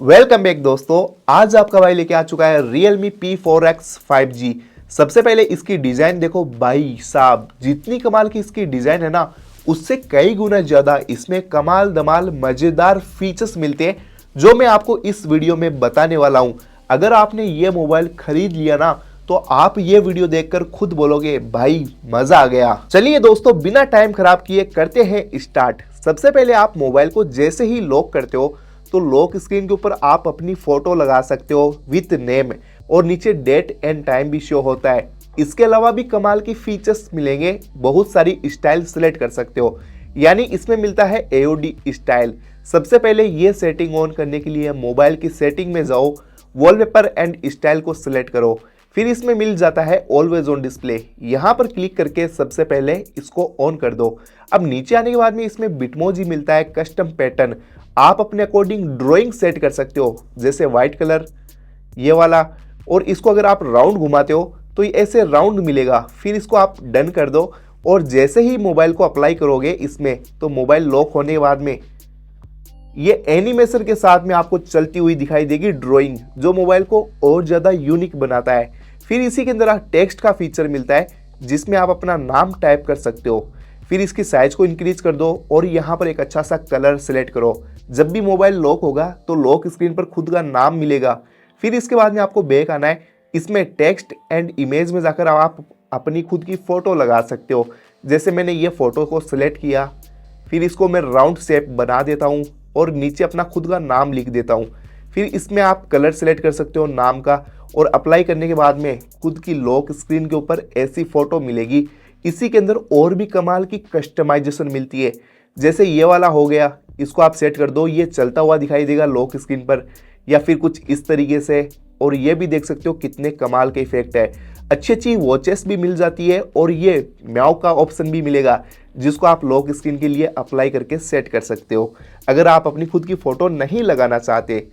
Welcome back दोस्तों। आज आपका भाई लेके आ चुका है Realme P4X 5G। सबसे पहले इसकी डिजाइन देखो भाई साहब, जितनी कमाल की इसकी डिजाइन है ना, उससे कई गुना ज्यादा इसमें कमाल धमाल मजेदार फीचर्स मिलते हैं जो मैं आपको इस वीडियो में बताने वाला हूं। अगर आपने ये मोबाइल खरीद लिया ना तो आप ये वीडियो देखकर खुद बोलोगे भाई मजा आ गया। चलिए दोस्तों, बिना टाइम खराब किए करते हैं स्टार्ट। सबसे पहले आप मोबाइल को जैसे ही लॉक करते हो तो लॉक स्क्रीन के ऊपर आप अपनी फोटो लगा सकते हो विथ नेम, और नीचे डेट एंड टाइम भी शो होता है। इसके अलावा भी कमाल की फीचर्स मिलेंगे, बहुत सारी स्टाइल सिलेक्ट कर सकते हो, यानी इसमें मिलता है AOD स्टाइल। सबसे पहले ये सेटिंग ऑन करने के लिए मोबाइल की सेटिंग में जाओ, वॉलपेपर एंड स्टाइल को सिलेक्ट करो, फिर इसमें मिल जाता है ऑलवेज ऑन डिस्प्ले। यहाँ पर क्लिक करके सबसे पहले इसको ऑन कर दो। अब नीचे आने के बाद में इसमें बिटमोजी मिलता है कस्टम पैटर्न, आप अपने अकॉर्डिंग ड्राइंग सेट कर सकते हो, जैसे व्हाइट कलर ये वाला, और इसको अगर आप राउंड घुमाते हो तो ये ऐसे राउंड मिलेगा। फिर इसको आप डन कर दो, और जैसे ही मोबाइल को अप्लाई करोगे इसमें, तो मोबाइल लॉक होने के बाद में ये एनिमेशन के साथ में आपको चलती हुई दिखाई देगी ड्राइंग, जो मोबाइल को और ज़्यादा यूनिक बनाता है। फिर इसी के अंदर टेक्स्ट का फीचर मिलता है जिसमें आप अपना नाम टाइप कर सकते हो। फिर इसकी साइज को इंक्रीज कर दो और यहाँ पर एक अच्छा सा कलर सेलेक्ट करो। जब भी मोबाइल लॉक होगा तो लॉक स्क्रीन पर खुद का नाम मिलेगा। फिर इसके बाद में आपको बैक आना है। इसमें टेक्स्ट एंड इमेज में जाकर आप अपनी खुद की फ़ोटो लगा सकते हो। जैसे मैंने ये फ़ोटो को सिलेक्ट किया, फिर इसको मैं राउंड शेप बना देता हूँ और नीचे अपना खुद का नाम लिख देता हूँ। फिर इसमें आप कलर सेलेक्ट कर सकते हो नाम का, और अप्लाई करने के बाद में खुद की लॉक स्क्रीन के ऊपर ऐसी फ़ोटो मिलेगी। इसी के अंदर और भी कमाल की कस्टमाइजेशन मिलती है, जैसे ये वाला हो गया, इसको आप सेट कर दो, ये चलता हुआ दिखाई देगा लॉक स्क्रीन पर, या फिर कुछ इस तरीके से। और ये भी देख सकते हो कितने कमाल के इफेक्ट है। अच्छी अच्छी वॉचेस भी मिल जाती है, और ये म्याऊ का ऑप्शन भी मिलेगा जिसको आप लॉक स्क्रीन के लिए अप्लाई करके सेट कर सकते हो अगर आप अपनी खुद की फ़ोटो नहीं लगाना चाहते।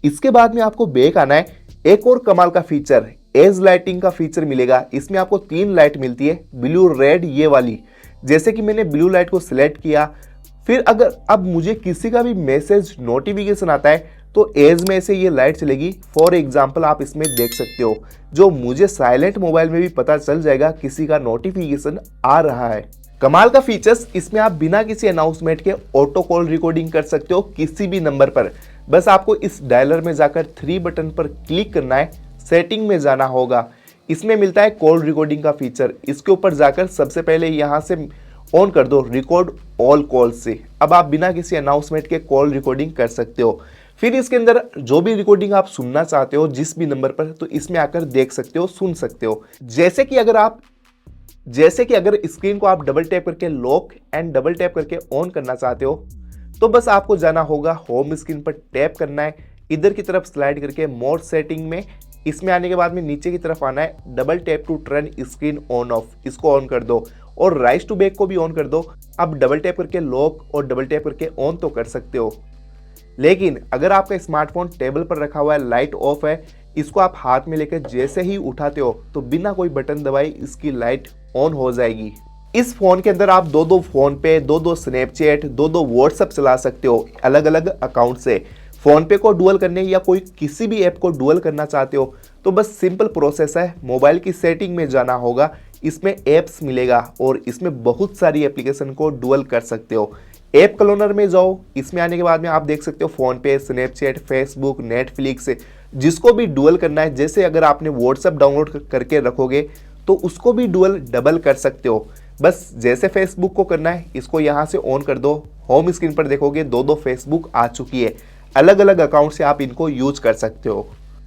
इसके बाद में आपको बैक आना है। एक और कमाल का फीचर, एज लाइटिंग का फीचर मिलेगा। इसमें आपको 3 लाइट मिलती है, ब्लू रेड ये वाली। जैसे कि मैंने ब्लू लाइट को सिलेक्ट किया, फिर अगर अब मुझे किसी का भी मैसेज नोटिफिकेशन आता है तो एज में से ये लाइट चलेगी। फॉर एग्जांपल आप इसमें देख सकते हो, जो मुझे साइलेंट मोबाइल में भी पता चल जाएगा किसी का नोटिफिकेशन आ रहा है। कमाल का फीचर्स, इसमें आप बिना किसी अनाउंसमेंट के ऑटो कॉल रिकॉर्डिंग कर सकते हो किसी भी नंबर पर। बस आपको इस डायलर में जाकर 3 बटन पर क्लिक करना है, सेटिंग में जाना होगा। इसमें मिलता है कॉल रिकॉर्डिंग का फीचर। इसके ऊपर जाकर सबसे पहले यहाँ से ऑन कर दो रिकॉर्ड ऑल कॉल से। अब आप बिना किसी अनाउंसमेंट के कॉल रिकॉर्डिंग कर सकते हो। फिर इसके अंदर जो भी रिकॉर्डिंग आप सुनना चाहते हो जिस भी नंबर पर, तो इसमें आकर देख सकते हो, सुन सकते हो। जैसे कि अगर स्क्रीन को आप डबल टैप करके लॉक एंड डबल टैप करके ऑन करना चाहते हो तो बस आपको जाना होगा होम स्क्रीन पर, टैप करना है, इधर की तरफ स्लाइड करके मोड सेटिंग में। इसमें आने के बाद में नीचे की तरफ आना है, double tap to turn screen on off, इसको ऑन कर दो, और राइज टू बैक को भी ऑन कर दो। अब डबल टैप करके लॉक और डबल टैप करके ऑन तो कर सकते हो, लेकिन अगर आपका स्मार्टफोन टेबल पर रखा हुआ है, लाइट ऑफ है, इसको आप हाथ में लेकर जैसे ही उठाते हो तो बिना कोई बटन दबाए इसकी लाइट ऑन हो जाएगी। इस फोन के अंदर आप दो फोन पे, दो स्नैपचैट, दो व्हाट्सएप चला सकते हो अलग अलग अकाउंट से। फोन पे को डुअल करने या कोई किसी भी ऐप को डुअल करना चाहते हो तो बस सिंपल प्रोसेस है, मोबाइल की सेटिंग में जाना होगा, इसमें ऐप्स मिलेगा और इसमें बहुत सारी एप्लीकेशन को डुअल कर सकते हो। ऐप क्लोनर में जाओ, इसमें आने के बाद में आप देख सकते हो फोन पे, स्नैपचैट, फेसबुक, नेटफ्लिक्स, जिसको भी डुअल करना है। जैसे अगर आपने व्हाट्सएप डाउनलोड करके रखोगे तो उसको भी डुअल डबल कर सकते हो। बस जैसे फेसबुक को करना है, इसको यहाँ से ऑन कर दो, होम स्क्रीन पर देखोगे दो फेसबुक आ चुकी है। अलग अलग अकाउंट से आप इनको यूज कर सकते हो।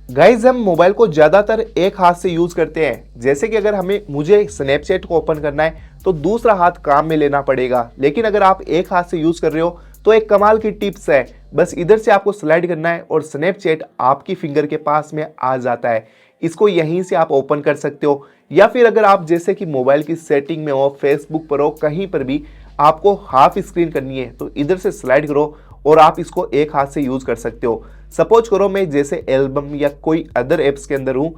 गाइज, हम मोबाइल को ज़्यादातर एक हाथ से यूज करते हैं। जैसे कि अगर मुझे स्नैपचैट को ओपन करना है तो दूसरा हाथ काम में लेना पड़ेगा, लेकिन अगर आप एक हाथ से यूज कर रहे हो तो एक कमाल की टिप्स है, बस इधर से आपको स्लाइड करना है और स्नैपचैट आपकी फिंगर के पास में आ जाता है। इसको यहीं से आप ओपन कर सकते हो, या फिर अगर आप जैसे कि मोबाइल की सेटिंग में हो, फेसबुक पर हो, कहीं पर भी आपको हाफ स्क्रीन करनी है तो इधर से स्लाइड करो और आप इसको एक हाथ से यूज कर सकते हो। सपोज करो मैं जैसे एल्बम या कोई अदर एप्स के अंदर हूं,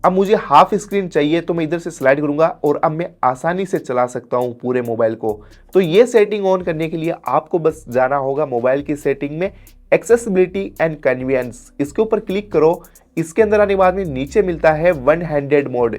अब मुझे हाफ स्क्रीन चाहिए तो मैं इधर से स्लाइड करूंगा और अब मैं आसानी से चला सकता हूं पूरे मोबाइल को। तो ये सेटिंग ऑन करने के लिए आपको बस जाना होगा मोबाइल की सेटिंग में, एक्सेसिबिलिटी एंड कन्वीनियंस, इसके ऊपर क्लिक करो। इसके अंदर आने के बाद में नीचे मिलता है वन हैंडेड मोड,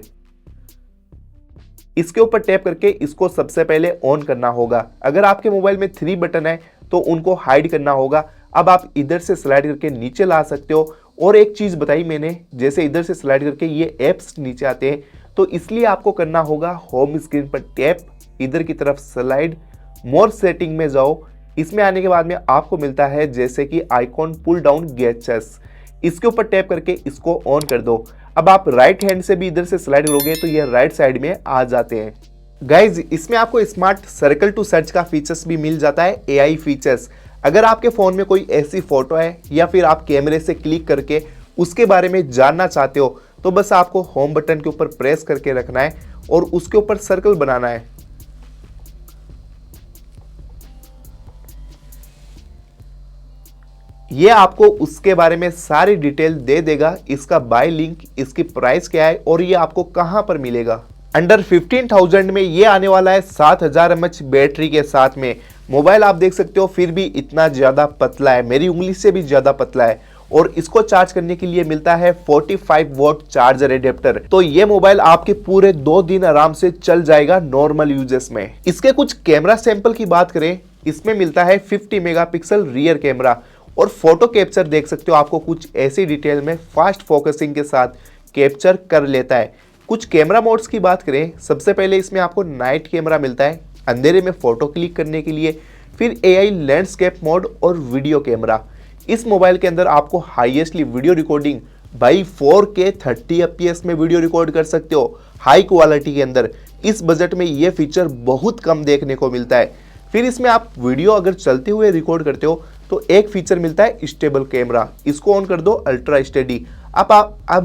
इसके ऊपर टैप करके इसको सबसे पहले ऑन करना होगा। अगर आपके मोबाइल में 3 बटन है तो उनको हाइड करना होगा। अब आप इधर से स्लाइड करके नीचे ला सकते हो। और एक चीज बताई मैंने, जैसे इधर से स्लाइड करके ये एप्स नीचे आते हैं, तो इसलिए आपको करना होगा होम स्क्रीन पर टैप, इधर की तरफ स्लाइड, मोर सेटिंग में जाओ। इसमें आने के बाद में आपको मिलता है जैसे कि आइकॉन पुल डाउन गैजेट्स, इसके ऊपर टैप करके इसको ऑन कर दो। अब आप राइट हैंड से भी इधर से स्लाइड करोगे तो ये राइट साइड में आ जाते हैं। गाइज, इसमें आपको स्मार्ट सर्कल टू सर्च का फीचर्स भी मिल जाता है, एआई फीचर्स। अगर आपके फोन में कोई ऐसी फोटो है या फिर आप कैमरे से क्लिक करके उसके बारे में जानना चाहते हो, तो बस आपको होम बटन के ऊपर प्रेस करके रखना है और उसके ऊपर सर्कल बनाना है। ये आपको उसके बारे में सारी डिटेल दे देगा, इसका बाय लिंक, इसकी प्राइस क्या है और ये आपको कहां पर मिलेगा। अंडर 15,000 में ये आने वाला है 7000 mAh बैटरी के साथ में। मोबाइल आप देख सकते हो फिर भी इतना ज्यादा पतला है, मेरी उंगली से भी ज्यादा पतला है। और इसको चार्ज करने के लिए मिलता है 45 वॉट चार्जर एडेप्टर। तो ये मोबाइल आपके पूरे 2 दिन आराम से चल जाएगा नॉर्मल यूजेस में। इसके कुछ कैमरा सैंपल की बात करें, इसमें मिलता है 50 मेगापिक्सल रियर कैमरा और फोटो कैप्चर देख सकते हो, आपको कुछ ऐसी डिटेल में फास्ट फोकसिंग के साथ कैप्चर कर लेता है। कुछ कैमरा मोड्स की बात करें, सबसे पहले इसमें आपको नाइट कैमरा मिलता है अंधेरे में फोटो क्लिक करने के लिए, फिर एआई लैंडस्केप मोड और वीडियो कैमरा। इस मोबाइल के अंदर आपको highestly video recording by 4K 30 FPS में वीडियो रिकॉर्ड कर सकते हो हाई क्वालिटी के अंदर। इस बजट में ये फीचर बहुत कम देखने को मिलता है। फिर इसमें आप वीडियो अगर चलते हुए रिकॉर्ड करते हो तो एक फीचर मिलता है स्टेबल कैमरा, इसको ऑन कर दो, अल्ट्रा स्टेडी। अब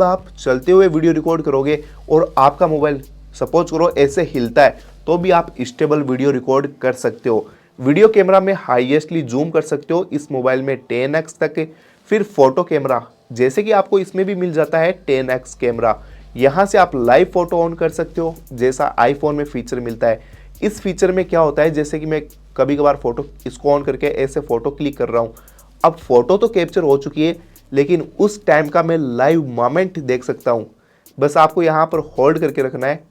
आप चलते हुए वीडियो रिकॉर्ड करोगे और आपका मोबाइल सपोज करो ऐसे हिलता है तो भी आप स्टेबल वीडियो रिकॉर्ड कर सकते हो। वीडियो कैमरा में हाईएस्टली जूम कर सकते हो इस मोबाइल में 10x तक। फिर फोटो कैमरा, जैसे कि आपको इसमें भी मिल जाता है 10x कैमरा, यहाँ से आप लाइव फोटो ऑन कर सकते हो जैसा आईफोन में फीचर मिलता है। इस फीचर में क्या होता है, जैसे कि मैं कभी कभार फोटो इसको ऑन करके ऐसे फोटो क्लिक कर रहा हूँ, अब फोटो तो कैप्चर हो चुकी है लेकिन उस टाइम का मैं लाइव मोमेंट देख सकता हूँ। बस आपको यहाँ पर होल्ड करके रखना है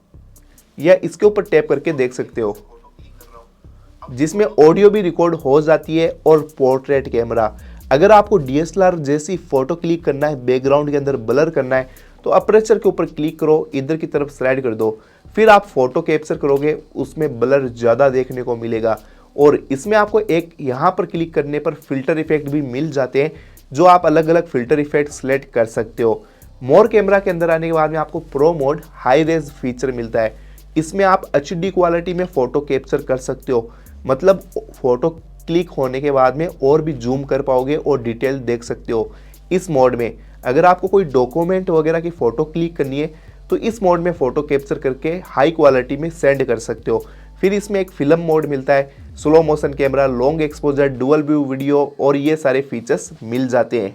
या इसके ऊपर टैप करके देख सकते हो, जिसमें ऑडियो भी रिकॉर्ड हो जाती है। और पोर्ट्रेट कैमरा, अगर आपको डीएसएलआर जैसी फोटो क्लिक करना है, बैकग्राउंड के अंदर ब्लर करना है, तो अपर्चर के ऊपर क्लिक करो, इधर की तरफ स्लाइड कर दो, फिर आप फोटो कैप्चर करोगे, उसमें ब्लर ज़्यादा देखने को मिलेगा। और इसमें आपको एक यहाँ पर क्लिक करने पर फिल्टर इफेक्ट भी मिल जाते हैं, जो आप अलग अलग फिल्टर इफेक्ट सेलेक्ट कर सकते हो। मोर कैमरा के अंदर आने के बाद में आपको pro mode high res feature मिलता है। इसमें आप HD क्वालिटी में फ़ोटो कैप्चर कर सकते हो, मतलब फ़ोटो क्लिक होने के बाद में और भी जूम कर पाओगे और डिटेल देख सकते हो इस मोड में। अगर आपको कोई डॉक्यूमेंट वगैरह की फ़ोटो क्लिक करनी है तो इस मोड में फ़ोटो कैप्चर करके हाई क्वालिटी में सेंड कर सकते हो। फिर इसमें एक फिल्म मोड मिलता है, slow motion camera, long exposure, dual view video और ये सारे फीचर्स मिल जाते हैं।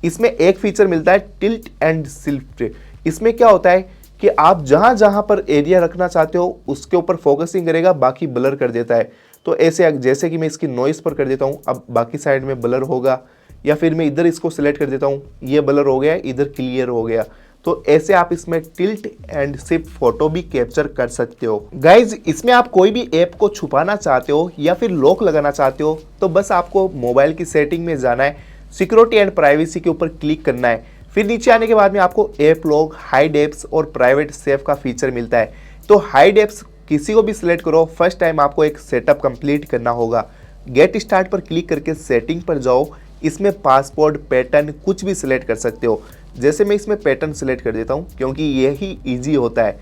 इसमें एक फीचर मिलता है टिल्ट एंड शिफ्ट। इसमें क्या होता है कि आप जहां जहां पर एरिया रखना चाहते हो उसके ऊपर फोकसिंग करेगा, बाकी ब्लर कर देता है। तो ऐसे जैसे कि मैं इसकी नॉइस पर कर देता हूं, अब बाकी साइड में ब्लर होगा, या फिर मैं इधर इसको सिलेक्ट कर देता हूं, ये ब्लर हो गया, इधर क्लियर हो गया। तो ऐसे आप इसमें टिल्ट एंड शिफ्ट फोटो भी कैप्चर कर सकते हो। गाइज, इसमें आप कोई भी ऐप को छुपाना चाहते हो या फिर लॉक लगाना चाहते हो तो बस आपको मोबाइल की सेटिंग में जाना है, सिक्योरिटी एंड प्राइवेसी के ऊपर क्लिक करना है। फिर नीचे आने के बाद में आपको ऐप लॉक, हाइड एप्स और प्राइवेट सेफ का फीचर मिलता है। तो हाइड एप्स किसी को भी सिलेक्ट करो, फर्स्ट टाइम आपको एक सेटअप कंप्लीट करना होगा। गेट स्टार्ट पर क्लिक करके सेटिंग पर जाओ, इसमें पासपोर्ट, पैटर्न कुछ भी सिलेक्ट कर सकते हो। जैसे मैं इसमें पैटर्न सिलेक्ट कर देता हूं क्योंकि यही इजी होता है।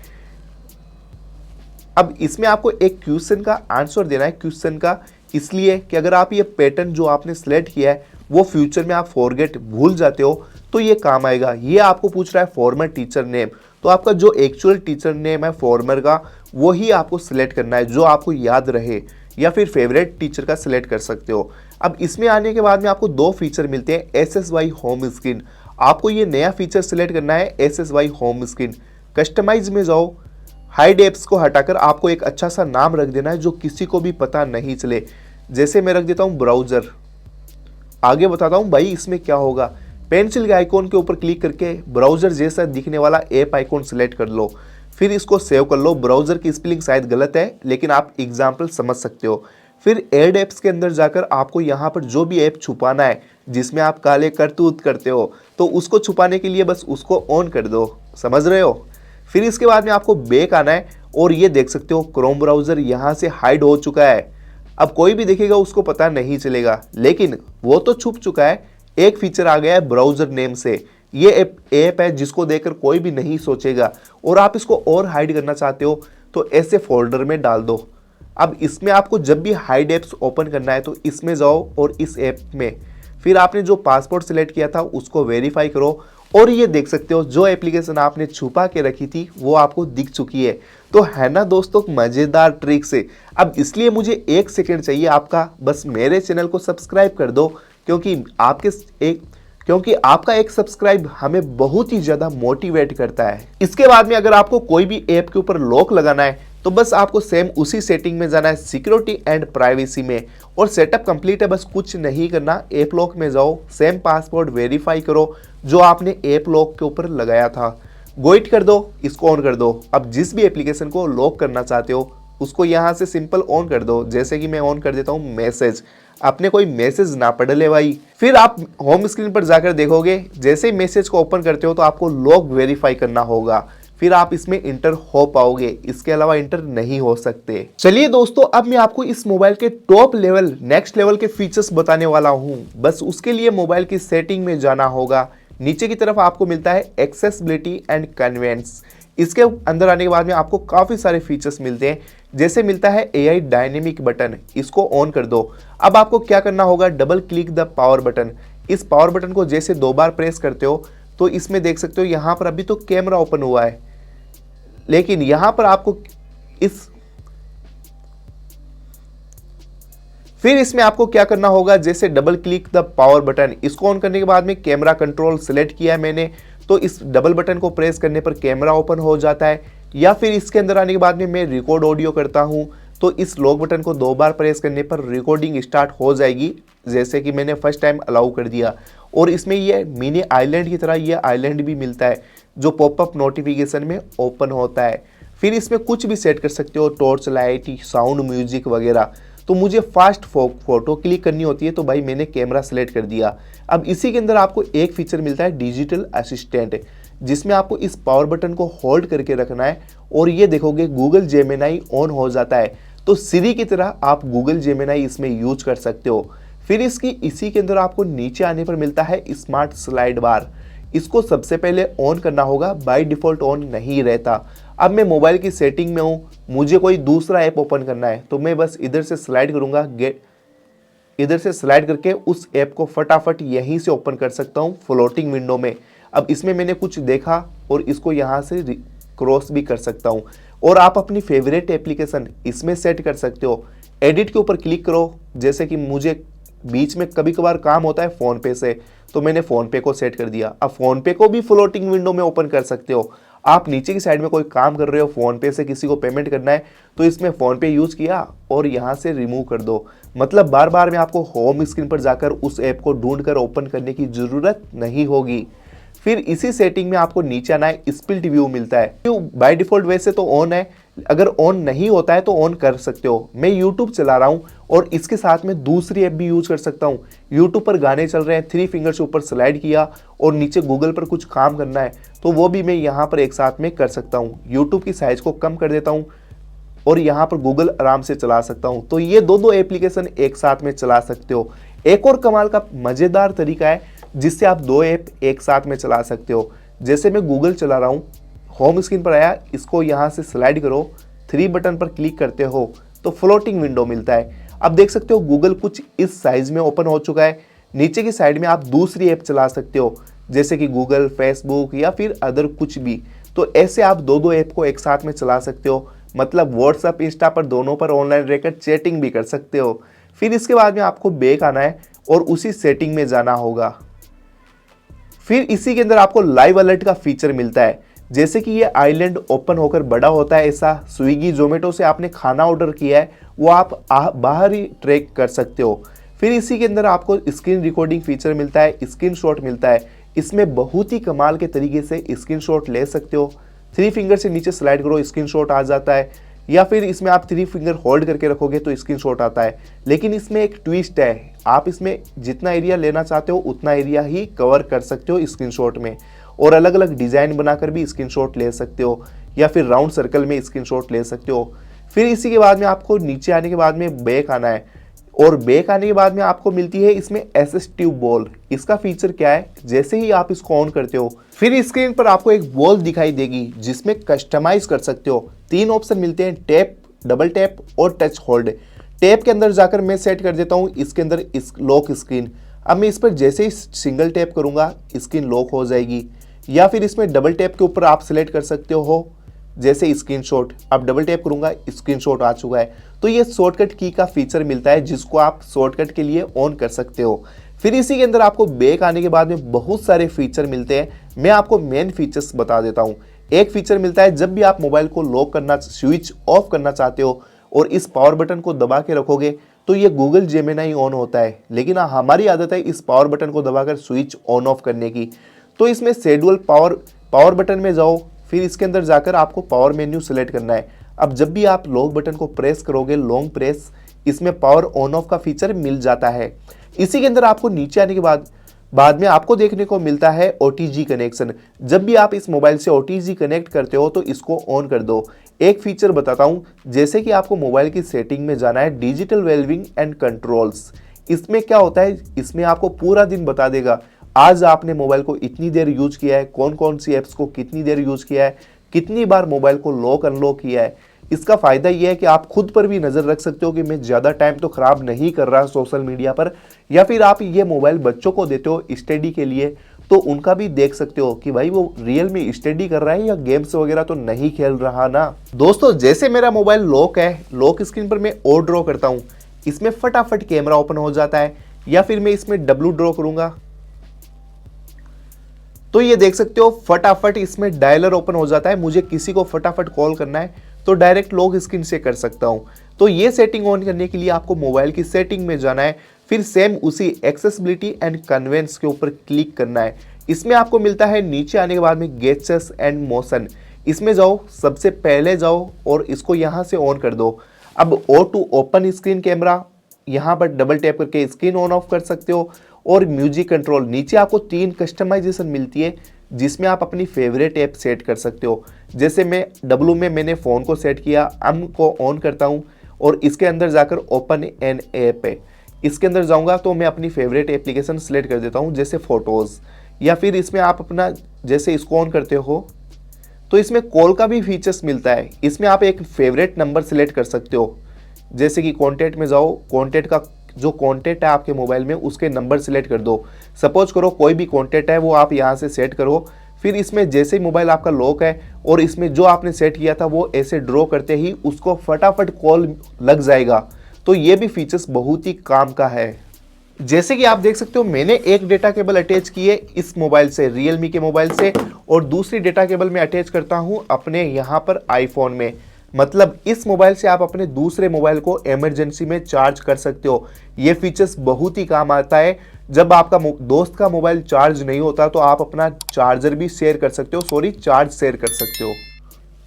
अब इसमें आपको एक क्वेश्चन का आंसर देना है, क्वेश्चन का इसलिए कि अगर आप ये पैटर्न जो आपने सिलेक्ट किया है वो फ्यूचर में आप फॉरगेट भूल जाते हो तो ये काम आएगा। ये आपको पूछ रहा है फॉर्मर टीचर नेम, तो आपका जो एक्चुअल टीचर नेम है फॉर्मर का वही आपको सिलेक्ट करना है जो आपको याद रहे, या फिर फेवरेट टीचर का सिलेक्ट कर सकते हो। अब इसमें आने के बाद में आपको 2 फीचर मिलते हैं, SSY होम स्क्रीन। आपको ये नया फीचर सिलेक्ट करना है, SSY होम स्क्रीन। कस्टमाइज में जाओ, हाइड एप्स को हटाकर आपको एक अच्छा सा नाम रख देना है जो किसी को भी पता नहीं चले। जैसे मैं रख देता हूँ ब्राउज़र, आगे बताता हूँ भाई इसमें क्या होगा। पेंसिल के आइकॉन के ऊपर क्लिक करके ब्राउजर जैसा दिखने वाला ऐप आइकॉन सिलेक्ट कर लो, फिर इसको सेव कर लो। ब्राउजर की स्पेलिंग शायद गलत है लेकिन आप एग्जाम्पल समझ सकते हो। फिर ऐड एप्स के अंदर जाकर आपको यहाँ पर जो भी ऐप छुपाना है जिसमें आप काले करतूत करते हो तो उसको छुपाने के लिए बस उसको ऑन कर दो, समझ रहे हो। फिर इसके बाद में आपको बैक आना है और ये देख सकते हो क्रोम ब्राउजर यहाँ से हाइड हो चुका है। अब कोई भी देखेगा उसको पता नहीं चलेगा, लेकिन वो तो छुप चुका है। एक फीचर आ गया है ब्राउजर नेम से। ये ऐप है जिसको देखकर कोई भी नहीं सोचेगा, और आप इसको और हाइड करना चाहते हो तो ऐसे फोल्डर में डाल दो। अब इसमें आपको जब भी हाइड एप्स ओपन करना है तो इसमें जाओ और इस ऐप में फिर आपने जो पासवर्ड सिलेक्ट किया था उसको वेरीफाई करो, और ये देख सकते हो जो एप्लीकेशन आपने छुपा के रखी थी वो आपको दिख चुकी है। तो है ना दोस्तों मजेदार ट्रिक से। अब इसलिए मुझे 1 सेकंड चाहिए आपका, बस मेरे चैनल को सब्सक्राइब कर दो, क्योंकि आपका एक सब्सक्राइब हमें बहुत ही ज्यादा मोटिवेट करता है। इसके बाद में अगर आपको कोई भी ऐप के ऊपर लॉक लगाना है तो बस आपको सेम उसी सेटिंग में जाना है, सिक्योरिटी एंड प्राइवेसी में, और सेटअप कंप्लीट है। बस कुछ नहीं करना, ऐप लॉक में जाओ, सेम पासवर्ड वेरीफाई करो जो आपने ऐप लॉक के ऊपर लगाया था, गोइट कर दो, इसको ऑन कर दो। अब जिस भी एप्लीकेशन को लॉक करना चाहते हो उसको यहाँ से सिंपल ऑन कर दो। जैसे कि मैं ऑन कर देता हूँ मैसेज, आपने कोई मैसेज ना पढ़ ले भाई। फिर आप होम स्क्रीन पर जाकर देखोगे जैसे ही मैसेज को ओपन करते हो तो आपको लॉक वेरीफाई करना होगा, फिर आप इसमें इंटर हो पाओगे, इसके अलावा इंटर नहीं हो सकते। चलिए दोस्तों, अब मैं आपको इस मोबाइल के टॉप लेवल नेक्स्ट लेवल के फीचर्स बताने वाला हूं। बस उसके लिए मोबाइल की सेटिंग में जाना होगा। नीचे की तरफ आपको मिलता है एक्सेसिबिलिटी एंड कन्वीनियंस। इसके अंदर आने के बाद में आपको काफी सारे फीचर्स मिलते हैं, जैसे मिलता है AI डायनेमिक बटन, इसको ऑन कर दो। अब आपको क्या करना होगा, double click the power button. इस पावर बटन को जैसे 2 बार प्रेस करते हो तो इसमें देख सकते हो यहाँ पर अभी तो कैमरा ओपन हुआ है, लेकिन यहां पर आपको फिर इसमें आपको क्या करना होगा, जैसे double click the power button, इसको ऑन करने के बाद में कैमरा कंट्रोल सिलेक्ट किया है मैंने, तो इस डबल बटन को प्रेस करने पर कैमरा ओपन हो जाता है। या फिर इसके अंदर आने के बाद में मैं रिकॉर्ड ऑडियो करता हूं तो इस लॉक बटन को 2 बार प्रेस करने पर रिकॉर्डिंग स्टार्ट हो जाएगी, जैसे कि मैंने फर्स्ट टाइम अलाउ कर दिया। और इसमें ये मिनी आइलैंड की तरह ये आइलैंड भी मिलता है जो पॉपअप नोटिफिकेशन में ओपन होता है। फिर इसमें कुछ भी सेट कर सकते हो, टॉर्च लाइट, साउंड, म्यूजिक वगैरह। तो मुझे फास्ट फोटो क्लिक करनी होती है तो भाई मैंने कैमरा सेलेक्ट कर दिया। अब इसी के अंदर आपको एक फीचर मिलता है डिजिटल असिस्टेंट, जिसमें आपको इस पावर बटन को होल्ड करके रखना है और ये देखोगे गूगल जेमिनाई ऑन हो जाता है। तो सिरी की तरह आप गूगल जेमिनाई इसमें यूज कर सकते हो। फिर इसी के अंदर आपको नीचे आने पर मिलता है स्मार्ट स्लाइड बार, इसको सबसे पहले ऑन करना होगा, बाय डिफॉल्ट ऑन नहीं रहता। अब मैं मोबाइल की सेटिंग में हूँ, मुझे कोई दूसरा ऐप ओपन करना है तो मैं बस इधर से स्लाइड करूंगा, इधर से स्लाइड करके उस ऐप को फटाफट यहीं से ओपन कर सकता हूँ फ्लोटिंग विंडो में। अब इसमें मैंने कुछ देखा और इसको यहाँ से क्रॉस भी कर सकता हूँ, और आप अपनी फेवरेट एप्लीकेशन इसमें सेट कर सकते हो। एडिट के ऊपर क्लिक करो, जैसे कि मुझे बीच में कभी कभार काम होता है फ़ोनपे से, तो मैंने फ़ोनपे को सेट कर दिया। अब फ़ोनपे को भी फ्लोटिंग विंडो में ओपन कर सकते हो। आप नीचे की साइड में कोई काम कर रहे हो, फ़ोनपे से किसी को पेमेंट करना है तो इसमें फ़ोनपे यूज़ किया और यहाँ से रिमूव कर दो। मतलब बार बार में आपको होम स्क्रीन पर जाकर उस ऐप को ढूंढ कर ओपन करने की ज़रूरत नहीं होगी। फिर इसी सेटिंग में आपको नीचे आना है, स्प्लिट व्यू मिलता है। बाय डिफॉल्ट वैसे तो ऑन है, अगर ऑन नहीं होता है तो ऑन कर सकते हो। मैं YouTube चला रहा हूँ और इसके साथ में दूसरी ऐप भी यूज कर सकता हूँ। YouTube पर गाने चल रहे हैं, 3 फिंगर से ऊपर स्लाइड किया और नीचे गूगल पर कुछ काम करना है तो वो भी मैं यहाँ पर एक साथ में कर सकता हूँ। YouTube की साइज को कम कर देता हूँ और यहाँ पर गूगल आराम से चला सकता हूँ। तो ये दो एप्लीकेशन एक साथ में चला सकते हो। एक और कमाल का मज़ेदार तरीका है जिससे आप 2 ऐप एक साथ में चला सकते हो। जैसे मैं गूगल चला रहा हूँ, होम स्क्रीन पर आया, इसको यहाँ से स्लाइड करो, 3 बटन पर क्लिक करते हो तो फ्लोटिंग विंडो मिलता है। अब देख सकते हो गूगल कुछ इस साइज में ओपन हो चुका है। नीचे की साइड में आप दूसरी ऐप चला सकते हो, जैसे कि गूगल, फेसबुक या फिर अदर कुछ भी। तो ऐसे आप 2 ऐप को एक साथ में चला सकते हो। मतलब व्हाट्सअप, इंस्टा पर दोनों पर ऑनलाइन रहकर चैटिंग भी कर सकते हो। फिर इसके बाद में आपको बैक आना है और उसी सेटिंग में जाना होगा। फिर इसी के अंदर आपको लाइव अलर्ट का फीचर मिलता है, जैसे कि ये आइलैंड ओपन होकर बड़ा होता है। ऐसा स्विगी, जोमेटो से आपने खाना ऑर्डर किया है वो आप बाहर ही ट्रैक कर सकते हो। फिर इसी के अंदर आपको स्क्रीन रिकॉर्डिंग फीचर मिलता है, स्क्रीनशॉट मिलता है। इसमें बहुत ही कमाल के तरीके से स्क्रीनशॉट ले सकते हो। 3 फिंगर से नीचे स्लाइड करो, स्क्रीनशॉट आ जाता है, या फिर इसमें आप 3 फिंगर होल्ड करके रखोगे तो स्क्रीनशॉट आता है। लेकिन इसमें एक ट्विस्ट है, आप इसमें जितना एरिया लेना चाहते हो उतना एरिया ही कवर कर सकते हो स्क्रीनशॉट में, और अलग अलग डिजाइन बनाकर भी स्क्रीनशॉट ले सकते हो, या फिर राउंड सर्कल में स्क्रीनशॉट ले सकते हो। फिर इसी के बाद में आपको नीचे आने के बाद में बैक आना है, और बैक आने के बाद में आपको मिलती है इसमें असिस्टिव बॉल। इसका फीचर क्या है, जैसे ही आप इसको ऑन करते हो फिर स्क्रीन पर आपको एक बॉल दिखाई देगी जिसमें कस्टमाइज कर सकते हो। 3 ऑप्शन मिलते हैं, टैप, डबल टैप और टच होल्ड। टैप के अंदर जाकर मैं सेट कर देता हूँ इसके अंदर इस लॉक स्क्रीन। अब मैं इस पर जैसे ही सिंगल टैप करूंगा स्क्रीन लॉक हो जाएगी, या फिर इसमें डबल टैप के ऊपर आप सिलेक्ट कर सकते हो जैसे स्क्रीनशॉट। अब डबल टैप करूंगा स्क्रीनशॉट आ चुका है। तो ये शॉर्टकट की का फीचर मिलता है जिसको आप शॉर्टकट के लिए ऑन कर सकते हो। फिर इसी के अंदर आपको बैक आने के बाद में बहुत सारे फीचर मिलते हैं, मैं आपको मेन फीचर्स बता देता हूँ। एक फीचर मिलता है जब भी आप मोबाइल को लॉक करना, स्विच ऑफ करना चाहते हो और इस पावर बटन को दबा के रखोगे तो ये गूगल जेमिनी ऑन होता है, लेकिन हमारी आदत है इस पावर बटन को दबाकर स्विच ऑन ऑफ करने की। तो इसमें शेड्यूल पावर बटन में जाओ, फिर इसके अंदर जाकर आपको पावर मेन्यू सेलेक्ट करना है। अब जब भी आप लॉक बटन को प्रेस करोगे, लॉन्ग प्रेस, इसमें पावर ऑन ऑफ का फीचर मिल जाता है। इसी के अंदर आपको नीचे आने के बाद में आपको देखने को मिलता है OTG कनेक्शन। जब भी आप इस मोबाइल से OTG कनेक्ट करते हो तो इसको ऑन कर दो। एक फीचर बताता हूं, जैसे कि आपको मोबाइल की सेटिंग में जाना है, डिजिटल वेलबिंग एंड कंट्रोल्स। इसमें क्या होता है, इसमें आपको पूरा दिन बता देगा आज आपने मोबाइल को इतनी देर यूज किया है, कौन कौन सी ऐप्स को कितनी देर यूज किया है, कितनी बार मोबाइल को लॉक अनलॉक किया है। इसका फायदा यह है कि आप खुद पर भी नजर रख सकते हो कि मैं ज्यादा टाइम तो खराब नहीं कर रहा सोशल मीडिया पर, या फिर आप ये मोबाइल बच्चों को देते हो स्टडी के लिए तो उनका भी देख सकते हो कि भाई वो रियल में स्टडी कर रहा है या गेम्स वगैरह तो नहीं खेल रहा ना। दोस्तों जैसे मेरा मोबाइल लॉक है, लॉक स्क्रीन पर मैं ओ ड्रॉ करता हूँ, इसमें फटाफट कैमरा ओपन हो जाता है, या फिर मैं इसमें W ड्रॉ करूंगा तो ये देख सकते हो फटाफट इसमें डायलर ओपन हो जाता है। मुझे किसी को फटाफट कॉल करना है तो डायरेक्ट लॉक स्क्रीन से कर सकता हूं। तो ये सेटिंग ऑन करने के लिए आपको मोबाइल की सेटिंग में जाना है, फिर सेम उसी एक्सेसिबिलिटी एंड कन्वेंस के ऊपर क्लिक करना है। इसमें आपको मिलता है नीचे आने के बाद में गेस्चर्स एंड मोशन, इसमें जाओ, सबसे पहले जाओ और इसको यहां से ऑन कर दो। अब O2 ओपन स्क्रीन कैमरा, यहाँ पर डबल टैप करके स्क्रीन ऑन ऑफ कर सकते हो। और म्यूजिक कंट्रोल, नीचे आपको 3 कस्टमाइजेशन मिलती है जिसमें आप अपनी फेवरेट ऐप सेट कर सकते हो। जैसे मैं W में मैंने फ़ोन को सेट किया, M को ऑन करता हूँ और इसके अंदर जाकर ओपन एन ऐप है, इसके अंदर जाऊँगा तो मैं अपनी फेवरेट एप्लीकेशन सेलेक्ट कर देता हूँ जैसे फ़ोटोज़। या फिर इसमें आप अपना जैसे इसको ऑन करते हो तो इसमें कॉल का भी फीचर्स मिलता है। इसमें आप एक फेवरेट नंबर सेलेक्ट कर सकते हो, जैसे कि कॉन्टैक्ट में जाओ, कॉन्टैक्ट का जो कॉन्टैक्ट है आपके मोबाइल में उसके नंबर सेलेक्ट कर दो। सपोज करो कोई भी कॉन्टैक्ट है वो आप यहाँ से सेट करो। फिर इसमें जैसे ही मोबाइल आपका लॉक है और इसमें जो आपने सेट किया था वो ऐसे ड्रॉ करते ही उसको फटाफट कॉल लग जाएगा। तो ये भी फीचर्स बहुत ही काम का है। जैसे कि आप देख सकते हो मैंने एक डेटा केबल अटैच की है इस मोबाइल से, रियलमी के मोबाइल से, और दूसरी डेटा केबल मैं अटैच करता हूँ अपने यहाँ पर आईफोन में। मतलब इस मोबाइल से आप अपने दूसरे मोबाइल को इमरजेंसी में चार्ज कर सकते हो। ये फीचर्स बहुत ही काम आता है। जब आपका दोस्त का मोबाइल चार्ज नहीं होता तो आप अपना चार्जर भी शेयर कर सकते हो, चार्ज शेयर कर सकते हो।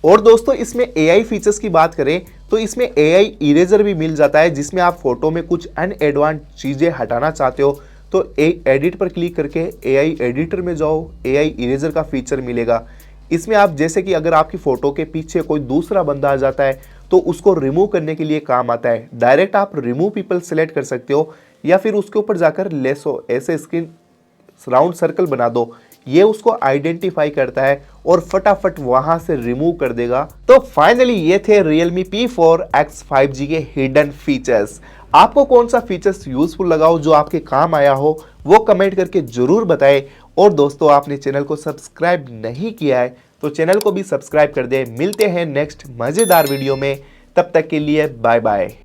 और दोस्तों इसमें AI फीचर्स की बात करें तो इसमें AI इरेजर भी मिल जाता है, जिसमें आप फोटो में कुछ अनएडवांस चीज़ें हटाना चाहते हो तो एडिट पर क्लिक करके AI एडिटर में जाओ, AI इरेजर का फीचर मिलेगा। इसमें आप जैसे कि अगर आपकी फ़ोटो के पीछे कोई दूसरा बंदा आ जाता है तो उसको रिमूव करने के लिए काम आता है। डायरेक्ट आप रिमूव पीपल सेलेक्ट कर सकते हो, या फिर उसके ऊपर जाकर लेसो ऐसे स्क्रीन राउंड सर्कल बना दो, ये उसको आइडेंटिफाई करता है और फटाफट वहां से रिमूव कर देगा। तो फाइनली ये थे Realme P4X 5G के हिडन फीचर्स। आपको कौन सा फीचर्स यूजफुल लगा हो, जो आपके काम आया हो, वो कमेंट करके जरूर बताएं। और दोस्तों आपने चैनल को सब्सक्राइब नहीं किया है तो चैनल को भी सब्सक्राइब कर दें। मिलते हैं नेक्स्ट मजेदार वीडियो में, तब तक के लिए बाय बाय।